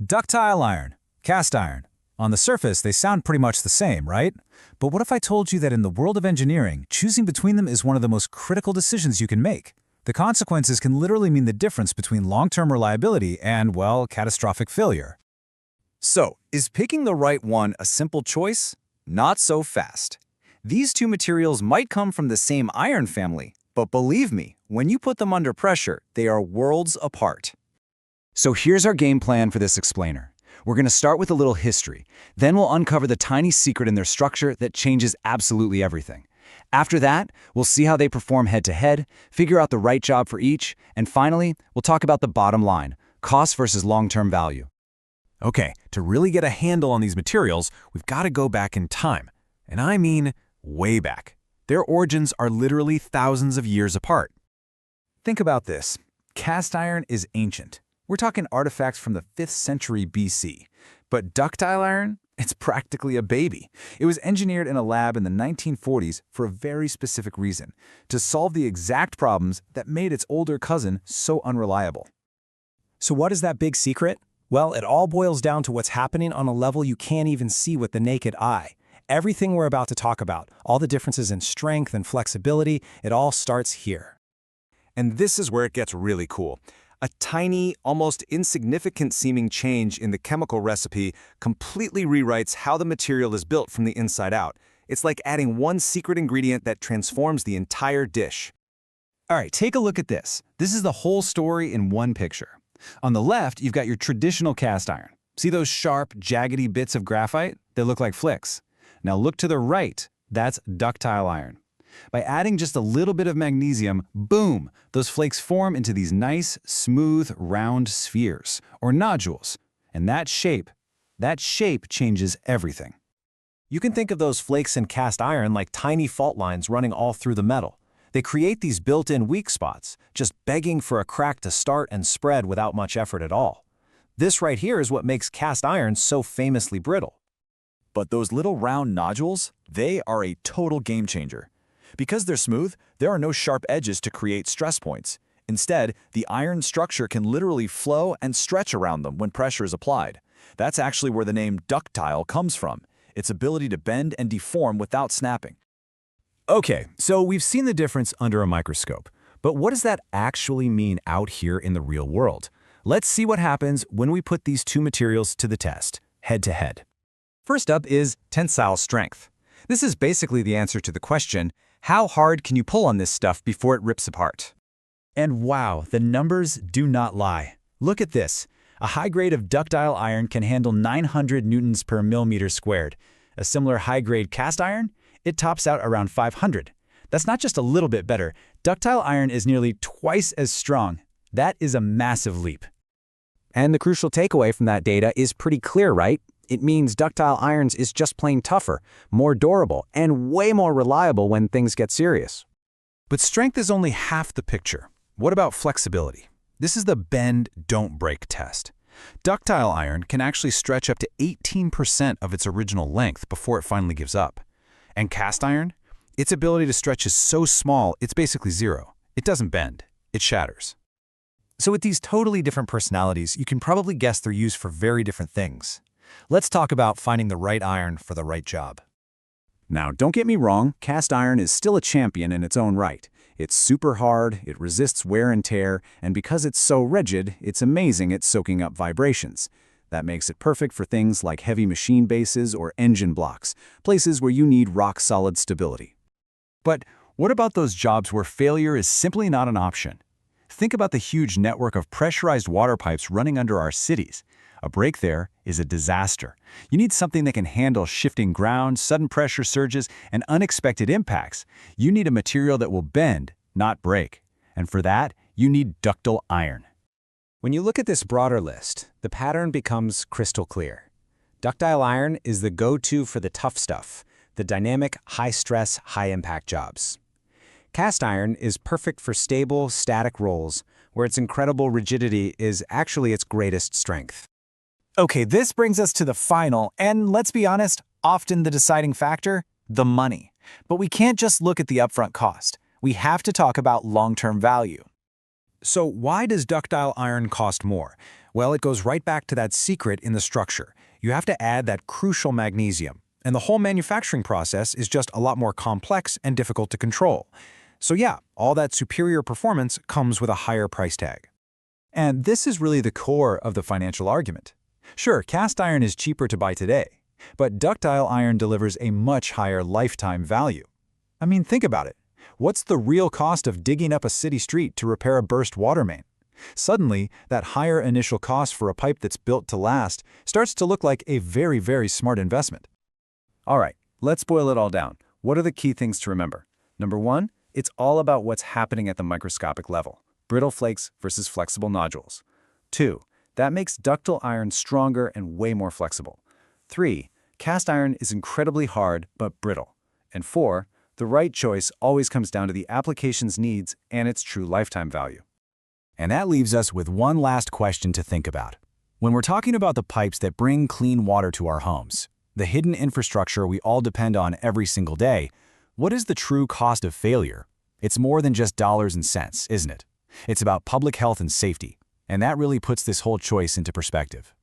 Ductile iron, cast iron. On the surface, they sound pretty much the same, right? But what if I told you that in the world of engineering, choosing between them is one of the most critical decisions you can make? The consequences can literally mean the difference between long-term reliability and, well, catastrophic failure. So, is picking the right one a simple choice? Not so fast. These two materials might come from the same iron family, but believe me, when you put them under pressure, they are worlds apart. So here's our game plan for this explainer. We're going to start with a little history. Then we'll uncover the tiny secret in their structure that changes absolutely everything. After that, we'll see how they perform head-to-head, figure out the right job for each, and finally, we'll talk about the bottom line, cost versus long-term value. Okay, to really get a handle on these materials, we've got to go back in time. And I mean way back. Their origins are literally thousands of years apart. Think about this. Cast iron is ancient. We're talking artifacts from the 5th century BC. But ductile iron? It's practically a baby. It was engineered in a lab in the 1940s for a very specific reason, to solve the exact problems that made its older cousin so unreliable. So what is that big secret? Well, it all boils down to what's happening on a level you can't even see with the naked eye. Everything we're about to talk about, all the differences in strength and flexibility, it all starts here. And this is where it gets really cool. A tiny, almost insignificant-seeming change in the chemical recipe completely rewrites how the material is built from the inside out. It's like adding one secret ingredient that transforms the entire dish. All right, take a look at this. This is the whole story in one picture. On the left, you've got your traditional cast iron. See those sharp, jaggedy bits of graphite? They look like flicks. Now look to the right. That's ductile iron. By adding just a little bit of magnesium, boom, those flakes form into these nice, smooth, round spheres, or nodules. And that shape changes everything. You can think of those flakes in cast iron like tiny fault lines running all through the metal. They create these built-in weak spots, just begging for a crack to start and spread without much effort at all. This right here is what makes cast iron so famously brittle. But those little round nodules, they are a total game changer. Because they're smooth, there are no sharp edges to create stress points. Instead, the iron structure can literally flow and stretch around them when pressure is applied. That's actually where the name ductile comes from, its ability to bend and deform without snapping. Okay, so we've seen the difference under a microscope. But what does that actually mean out here in the real world? Let's see what happens when we put these two materials to the test, head-to-head. First up is tensile strength. This is basically the answer to the question, how hard can you pull on this stuff before it rips apart? And wow, the numbers do not lie. Look at this. A high grade of ductile iron can handle 900 newtons per millimeter squared. A similar high-grade cast iron? It tops out around 500. That's not just a little bit better. Ductile iron is nearly twice as strong. That is a massive leap. And the crucial takeaway from that data is pretty clear, right? It means ductile irons is just plain tougher, more durable, and way more reliable when things get serious. But strength is only half the picture. What about flexibility? This is the bend, don't break test. Ductile iron can actually stretch up to 18% of its original length before it finally gives up. And cast iron? Its ability to stretch is so small, it's basically zero. It doesn't bend, it shatters. So with these totally different personalities, you can probably guess they're used for very different things. Let's talk about finding the right iron for the right job. Now, don't get me wrong, cast iron is still a champion in its own right. It's super hard, it resists wear and tear, and because it's so rigid, it's amazing at soaking up vibrations. That makes it perfect for things like heavy machine bases or engine blocks, places where you need rock-solid stability. But what about those jobs where failure is simply not an option? Think about the huge network of pressurized water pipes running under our cities. A break there is a disaster. You need something that can handle shifting ground, sudden pressure surges, and unexpected impacts. You need a material that will bend, not break. And for that, you need ductile iron. When you look at this broader list, the pattern becomes crystal clear. Ductile iron is the go-to for the tough stuff, the dynamic, high-stress, high-impact jobs. Cast iron is perfect for stable, static rolls, where its incredible rigidity is actually its greatest strength. Okay, this brings us to the final, and let's be honest, often the deciding factor, the money. But we can't just look at the upfront cost. We have to talk about long-term value. So why does ductile iron cost more? Well, it goes right back to that secret in the structure. You have to add that crucial magnesium, and the whole manufacturing process is just a lot more complex and difficult to control. So yeah, all that superior performance comes with a higher price tag. And this is really the core of the financial argument. Sure, cast iron is cheaper to buy today, but ductile iron delivers a much higher lifetime value. I mean, think about it. What's the real cost of digging up a city street to repair a burst water main? Suddenly, that higher initial cost for a pipe that's built to last starts to look like a very, very smart investment. All right, let's boil it all down. What are the key things to remember? Number one, it's all about what's happening at the microscopic level. Brittle flakes versus flexible nodules. 2. That makes ductile iron stronger and way more flexible. 3. Cast iron is incredibly hard but brittle. And 4. The right choice always comes down to the application's needs and its true lifetime value. And that leaves us with one last question to think about. When we're talking about the pipes that bring clean water to our homes, the hidden infrastructure we all depend on every single day, what is the true cost of failure? It's more than just dollars and cents, isn't it? It's about public health and safety, and that really puts this whole choice into perspective.